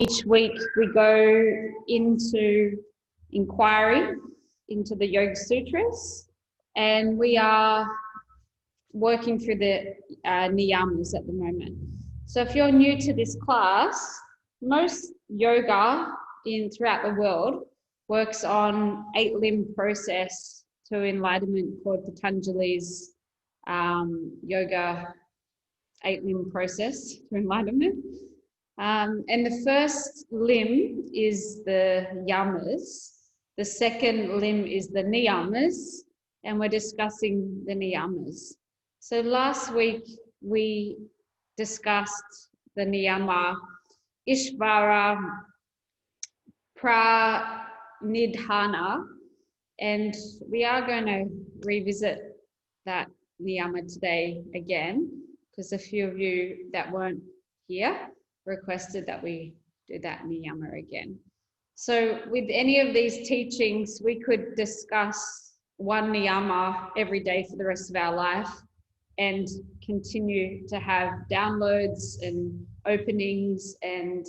each week we go into inquiry into the Yoga Sutras, and we are working through the Niyamas at the moment. So if you're new to this class, most yoga throughout the world works on 8-limb process to enlightenment called Patanjali's yoga 8-limb process to enlightenment. And the first limb is the yamas. The second limb is the niyamas, and we're discussing the niyamas. So last week we discussed the niyama Ishvara, Pranidhana, and we are going to revisit that niyama today again, because a few of you that weren't here requested that we do that niyama again. So with any of these teachings, we could discuss one niyama every day for the rest of our life and continue to have downloads and openings and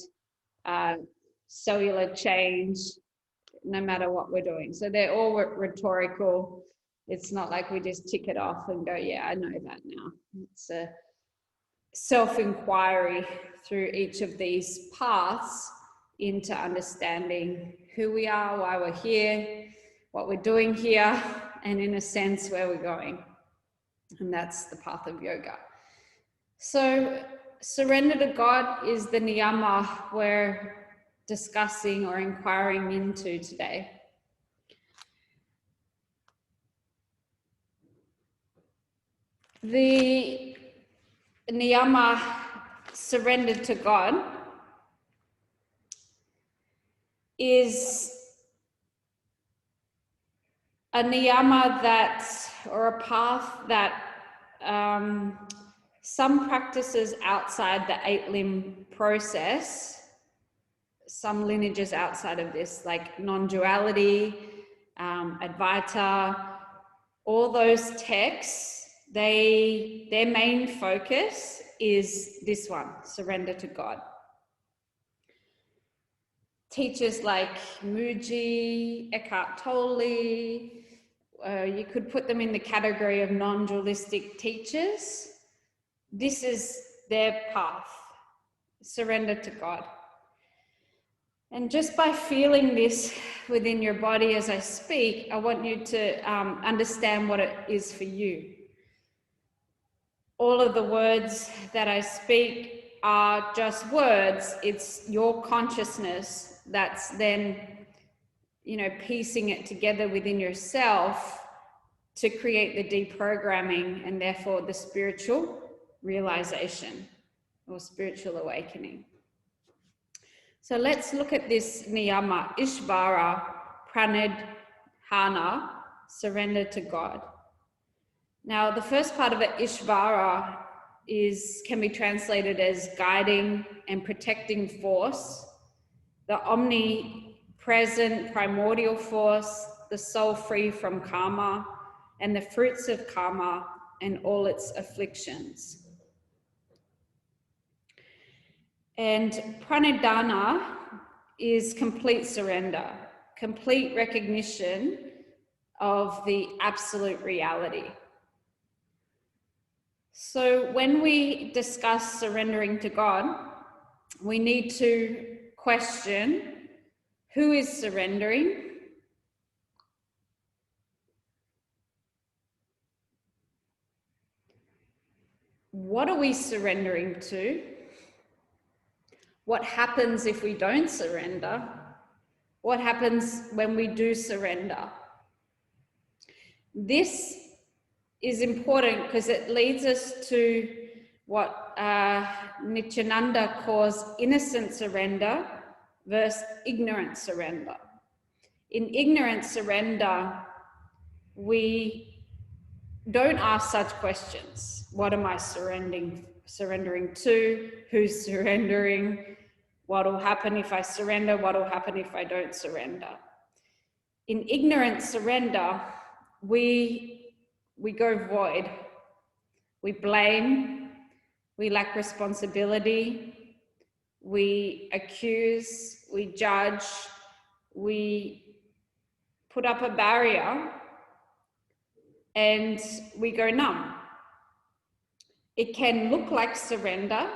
cellular change, no matter what we're doing. So they're all rhetorical. It's not like we just tick it off and go, yeah, I know that now. It's a self-inquiry through each of these paths into understanding who we are, why we're here, what we're doing here, and in a sense, where we're going. And that's the path of yoga. So surrender to God is the niyama we're discussing or inquiring into today. The niyama surrendered to God is a niyama or a path that some practices outside the 8-limb process, some lineages outside of this, like non-duality, Advaita, all those texts, their main focus is this one, surrender to God. Teachers like Muji, Eckhart Tolle, you could put them in the category of non-dualistic teachers. This is their path, surrender to God. And just by feeling this within your body as I speak, I want you to understand what it is for you. All of the words that I speak are just words. It's your consciousness that's then, piecing it together within yourself to create the deprogramming and therefore the spiritual realization or spiritual awakening. So let's look at this niyama, Ishvara, Pranidhana, surrender to God. Now, the first part of it, Ishvara, can be translated as guiding and protecting force, the omnipresent primordial force, the soul free from karma, and the fruits of karma and all its afflictions. And Pranidhana is complete surrender, complete recognition of the absolute reality. So when we discuss surrendering to God, we need to question who is surrendering, what are we surrendering to? What happens if we don't surrender? What happens when we do surrender? This is important because it leads us to what Nityananda calls innocent surrender versus ignorant surrender. In ignorant surrender, we don't ask such questions. What am I surrendering to? Who's surrendering? What will happen if I surrender? What will happen if I don't surrender? In ignorant surrender, we go void. We blame, we lack responsibility, we accuse, we judge, we put up a barrier, and we go numb. It can look like surrender,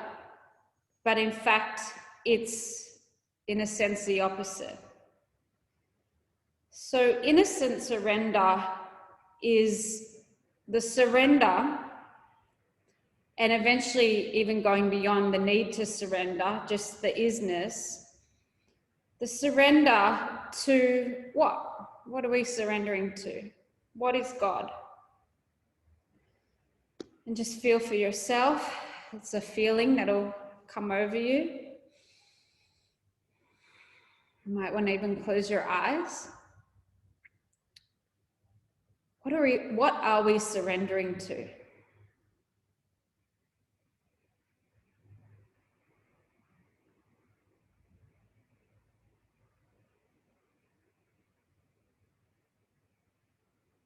but in fact, it's in a sense the opposite. So innocent surrender is the surrender, and eventually even going beyond the need to surrender, just the isness, the surrender to what? What are we surrendering to? What is God? And just feel for yourself. It's a feeling that'll come over you. You might want to even close your eyes. What are we surrendering to?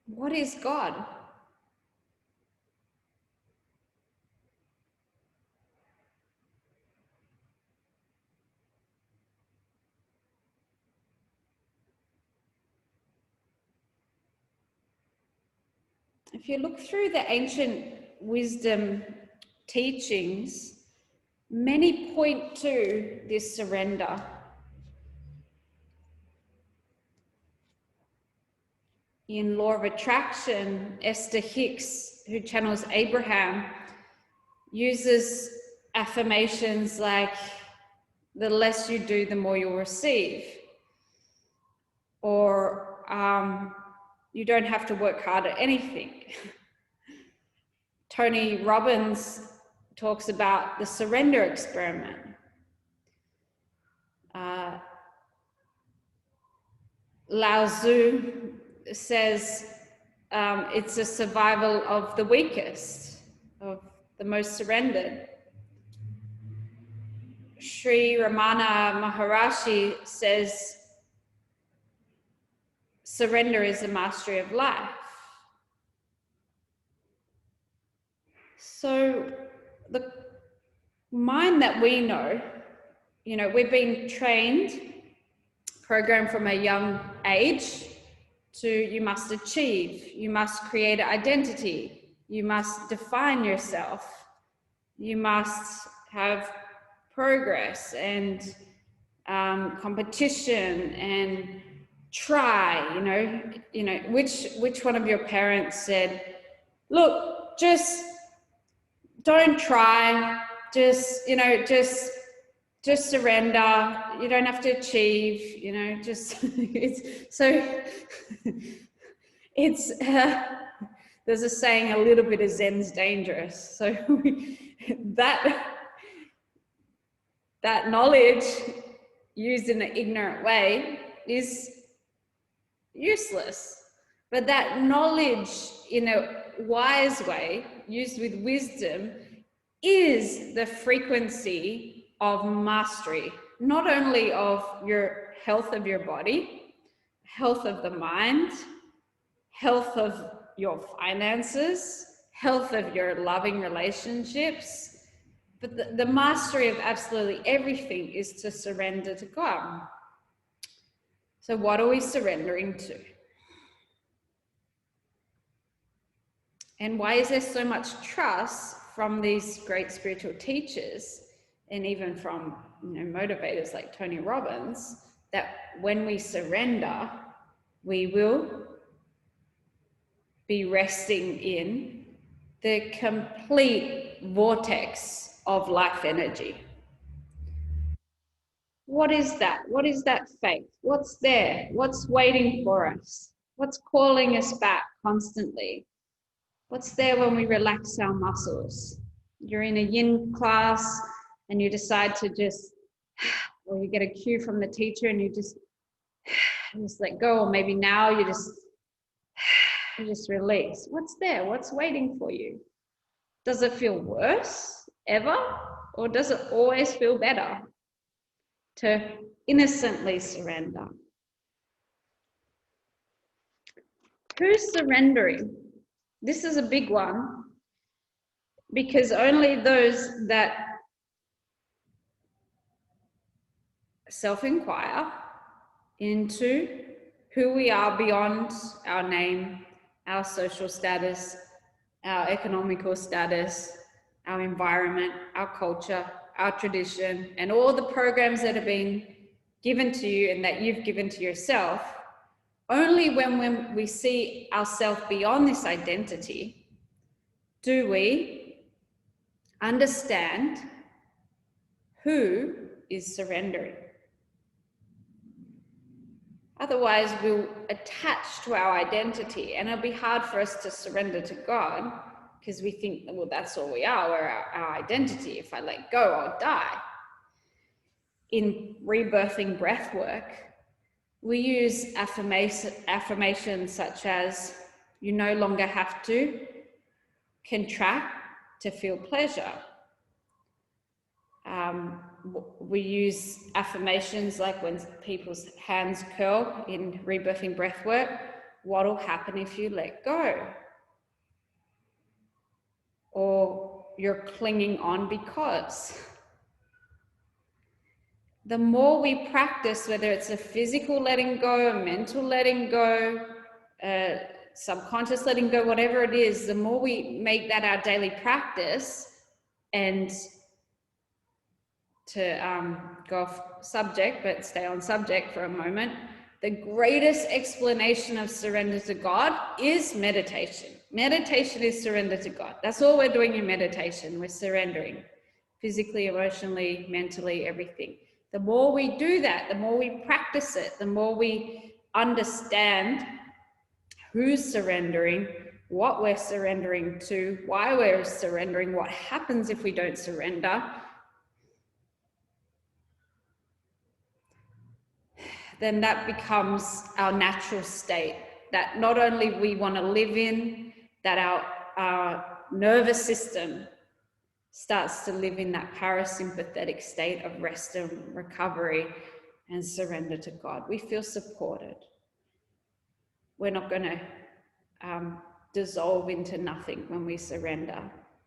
What is God? If you look through the ancient wisdom teachings, many point to this surrender. In Law of Attraction, Esther Hicks, who channels Abraham, uses affirmations like, the less you do, the more you'll receive. Or you don't have to work hard at anything. Tony Robbins talks about the surrender experiment. Lao Tzu says it's a survival of the weakest, of the most surrendered. Sri Ramana Maharishi says surrender is the mastery of life. So the mind that we know, we've been trained, programmed from a young age to you must achieve, you must create an identity, you must define yourself, you must have progress and competition and try, which one of your parents said, look, just don't try, just surrender, you don't have to achieve, there's a saying, a little bit of Zen's dangerous. So that knowledge used in an ignorant way is useless. But that knowledge in a wise way, used with wisdom, is the frequency of mastery, not only of your health of your body, health of the mind, health of your finances, health of your loving relationships, but the mastery of absolutely everything is to surrender to God. So what are we surrendering to? And why is there so much trust from these great spiritual teachers, and even from motivators like Tony Robbins, that when we surrender, we will be resting in the complete vortex of life energy? What is that? What is that faith? What's there? What's waiting for us? What's calling us back constantly? What's there when we relax our muscles? You're in a yin class and you decide to or you get a cue from the teacher and you just let go, or maybe now you just release. What's there? What's waiting for you? Does it feel worse ever? Or does it always feel better to innocently surrender? Who's surrendering? This is a big one, because only those that self-inquire into who we are beyond our name, our social status, our economical status, our environment, our culture, our tradition, and all the programs that have been given to you and that you've given to yourself. Only when we see ourselves beyond this identity do we understand who is surrendering. Otherwise, we'll attach to our identity, and it'll be hard for us to surrender to God because we think, well, that's all we are, we're our identity. If I let go, I'll die. In rebirthing breath work, we use affirmations such as, you no longer have to contract to feel pleasure. We use affirmations like when people's hands curl in rebirthing breath work, what'll happen if you let go? Or you're clinging on because. The more we practice, whether it's a physical letting go, a mental letting go, subconscious letting go, whatever it is, the more we make that our daily practice. And to go off subject, but stay on subject for a moment, the greatest explanation of surrender to God is meditation. Meditation is surrender to God. That's all we're doing in meditation. We're surrendering physically, emotionally, mentally, everything. The more we do that, the more we practice it, the more we understand who's surrendering, what we're surrendering to, why we're surrendering, what happens if we don't surrender, then that becomes our natural state that not only we want to live in, that our nervous system starts to live in that parasympathetic state of rest and recovery and surrender to God. We feel supported. We're not going to dissolve into nothing when we surrender.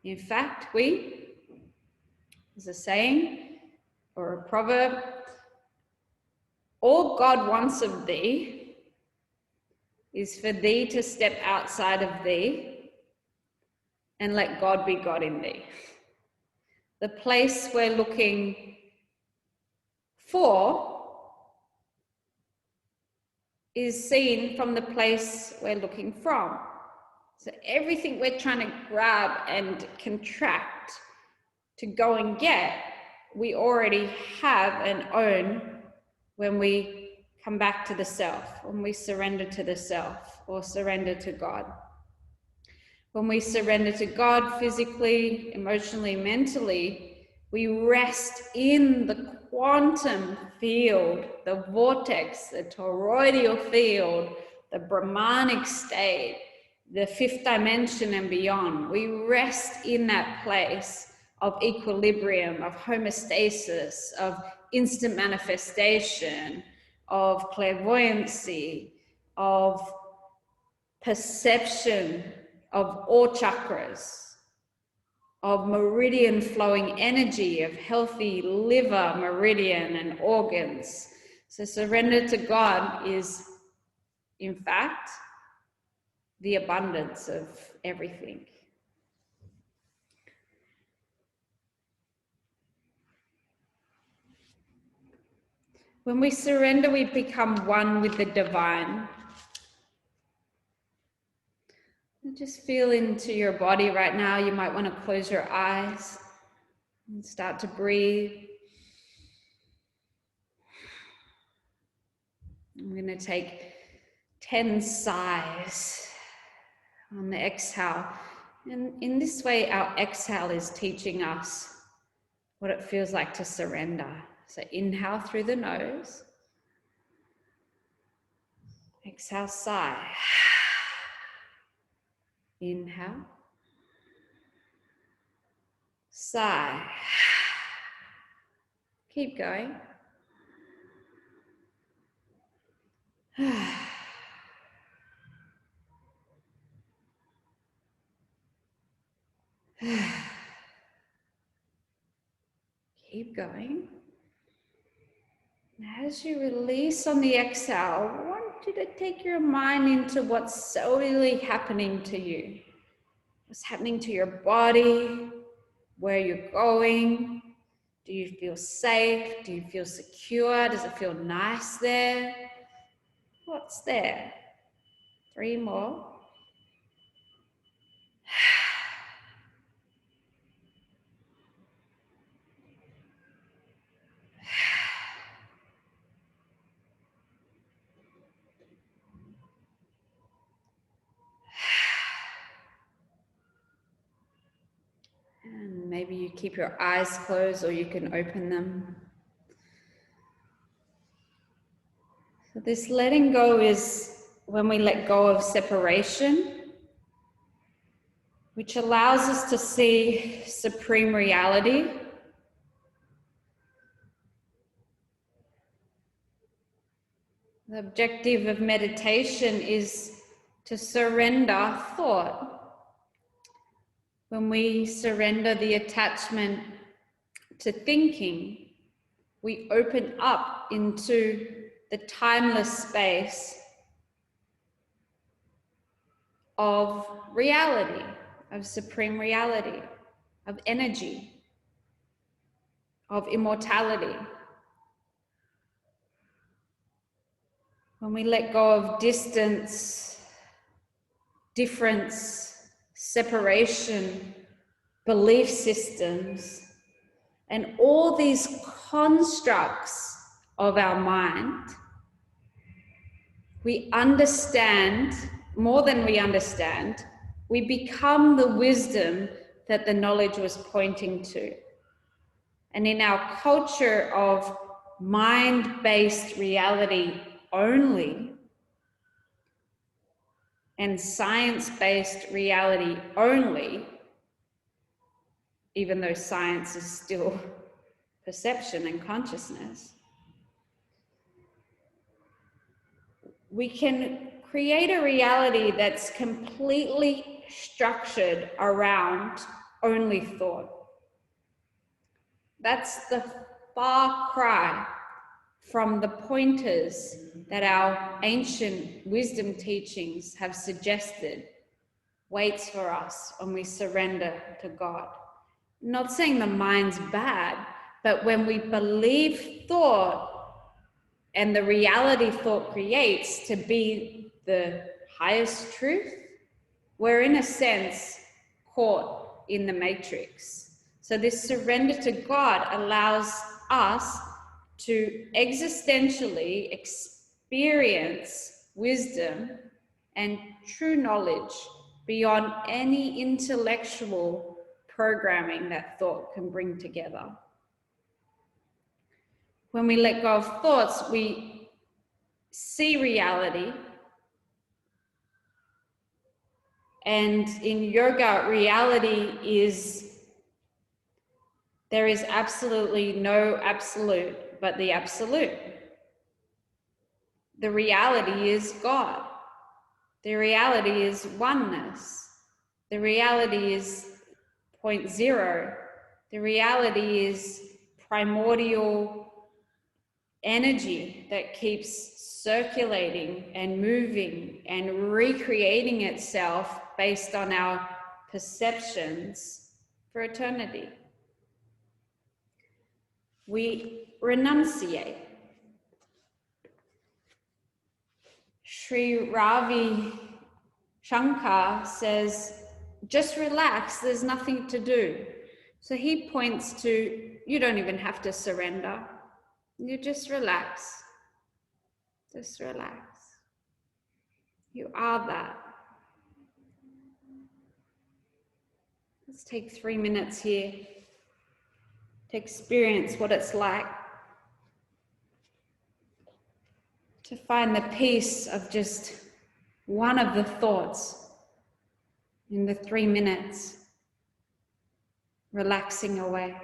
In fact, there's a saying or a proverb, all God wants of thee is for thee to step outside of thee and let God be God in thee. The place we're looking for is seen from the place we're looking from. So everything we're trying to grab and contract to go and get, we already have and own when we come back to the self, when we surrender to the self or surrender to God. When we surrender to God physically, emotionally, mentally, we rest in the quantum field, the vortex, the toroidal field, the Brahmanic state, the fifth dimension and beyond. We rest in that place of equilibrium, of homeostasis, of instant manifestation, of clairvoyancy, of perception of all chakras, of meridian flowing energy, of healthy liver, meridian, and organs. So surrender to God is, in fact, the abundance of everything. When we surrender, we become one with the divine. Just feel into your body right now. You might want to close your eyes and start to breathe. I'm going to take 10 sighs on the exhale. And in this way, our exhale is teaching us what it feels like to surrender. So inhale through the nose. Exhale, sigh. Inhale. Sigh. Keep going. Keep going. As you release on the exhale, I want you to take your mind into what's solely happening to you. What's happening to your body, where you're going. Do you feel safe? Do you feel secure? Does it feel nice there? What's there? 3 more. And maybe you keep your eyes closed or you can open them. So this letting go is when we let go of separation, which allows us to see supreme reality. The objective of meditation is to surrender thought. When we surrender the attachment to thinking, we open up into the timeless space of reality, of supreme reality, of energy, of immortality. When we let go of distance, difference, separation, belief systems, and all these constructs of our mind, we understand, more than we understand, we become the wisdom that the knowledge was pointing to. And in our culture of mind-based reality only, and science-based reality only, even though science is still perception and consciousness, we can create a reality that's completely structured around only thought. That's the far cry from the pointers that our ancient wisdom teachings have suggested waits for us when we surrender to God. I'm not saying the mind's bad, but when we believe thought and the reality thought creates to be the highest truth, we're in a sense caught in the matrix. So this surrender to God allows us to existentially experience wisdom and true knowledge beyond any intellectual programming that thought can bring together. When we let go of thoughts, we see reality. And in yoga, reality is, there is absolutely no absolute but the absolute. The reality is God. The reality is oneness. The reality is point zero. The reality is primordial energy that keeps circulating and moving and recreating itself based on our perceptions for eternity. We renunciate. Sri Ravi Shankar says, just relax, there's nothing to do. So he points to, you don't even have to surrender. You just relax. Just relax. You are that. Let's take 3 minutes here to experience what it's like to find the peace of just one of the thoughts in the 3 minutes, relaxing away.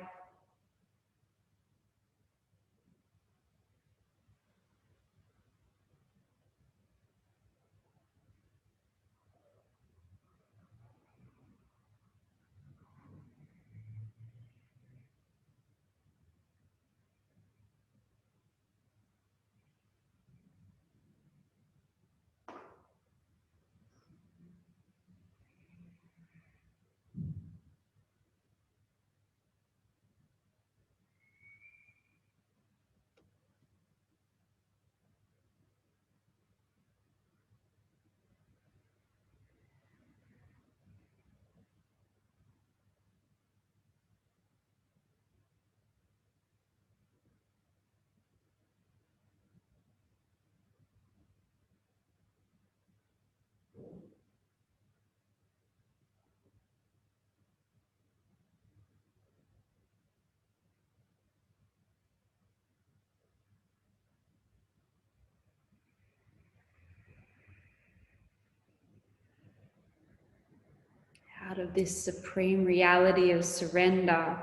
out of this supreme reality of surrender,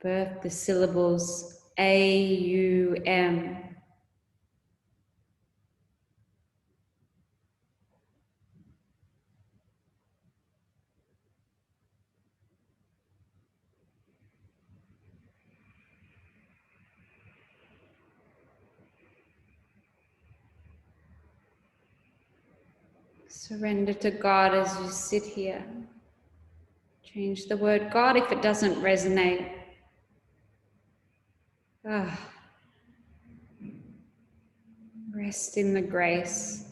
birth the syllables A-U-M. Surrender to God as you sit here. Change the word God if it doesn't resonate. Rest in the grace.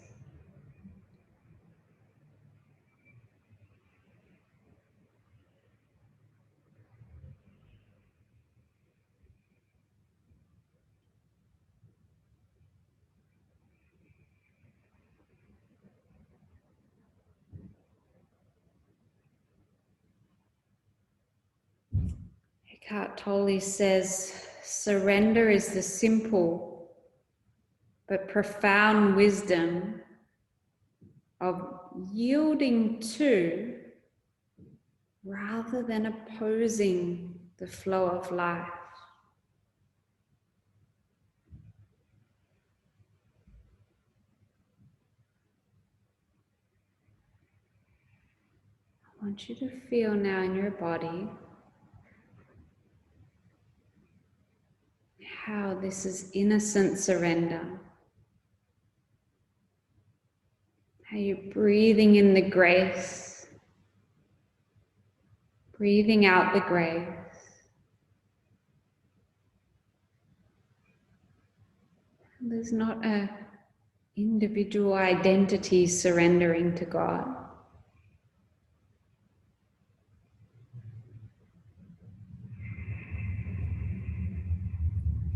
Eckhart Tolle says, surrender is the simple but profound wisdom of yielding to rather than opposing the flow of life. I want you to feel now in your body how this is innocent surrender. How you're breathing in the grace, breathing out the grace. There's not an individual identity surrendering to God.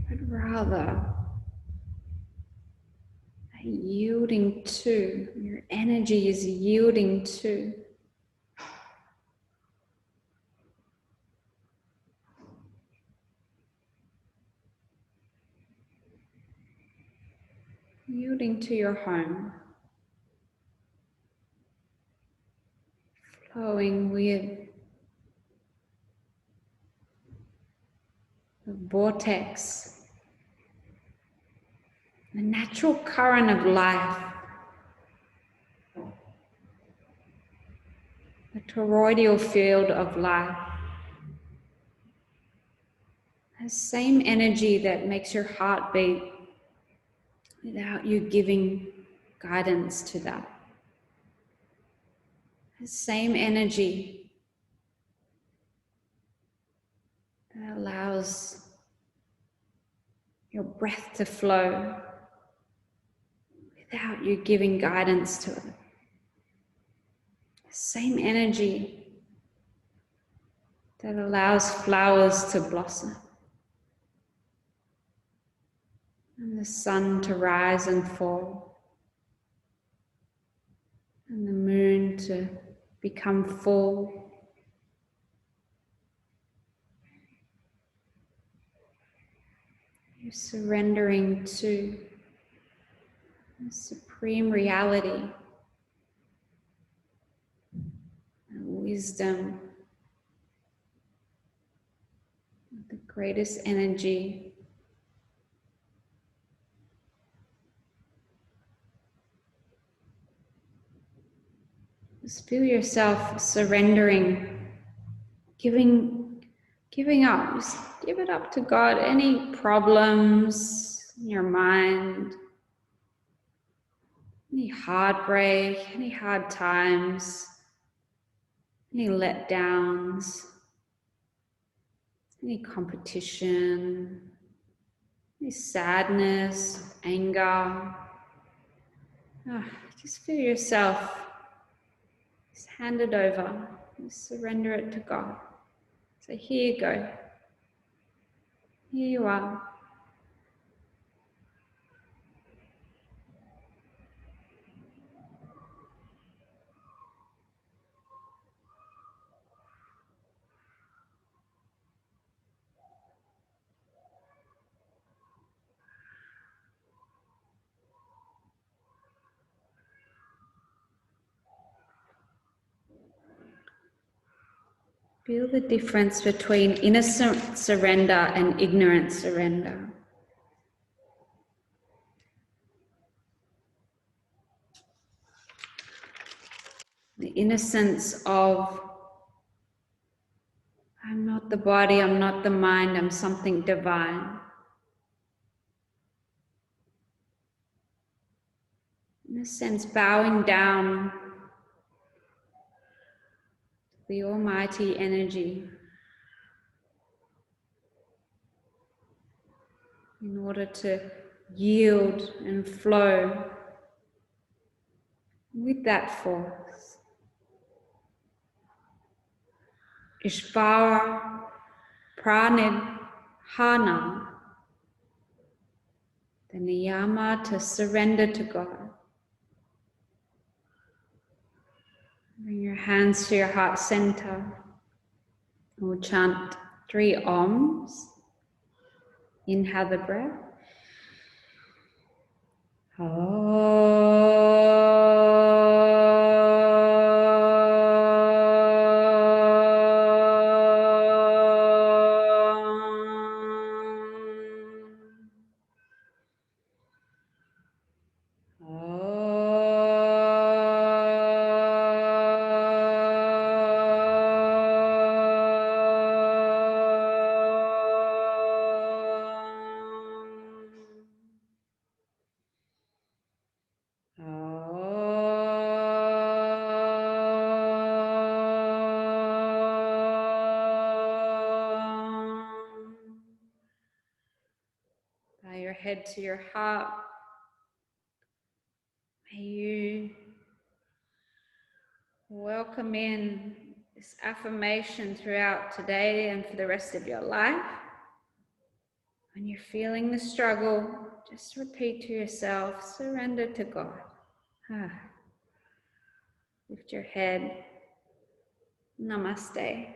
But rather, a yielding to, your energy is yielding to your home, flowing with the vortex, the natural current of life, the toroidal field of life. The same energy that makes your heart beat without you giving guidance to that. The same energy that allows your breath to flow without you giving guidance to it. The same energy that allows flowers to blossom and the sun to rise and fall and the moon to become full. You're surrendering to the supreme reality, the wisdom, the greatest energy. Just feel yourself surrendering, giving up. Just give it up to God. Any problems in your mind, any heartbreak, any hard times, any letdowns, any competition, any sadness, anger. Just feel yourself. Just hand it over. Just surrender it to God. So here you go. Here you are. Feel the difference between innocent surrender and ignorant surrender. The innocence of, I'm not the body, I'm not the mind, I'm something divine. In a sense, bowing down to the almighty energy in order to yield and flow with that force. Ishvara, Pranidhana, the Niyama to surrender to God. Bring your hands to your heart center. We'll chant 3 Oms. Inhale the breath. Bow your head to your heart. May you welcome in this affirmation throughout today and for the rest of your life. When you're feeling the struggle, just repeat to yourself, surrender to God. Lift your head. Namaste.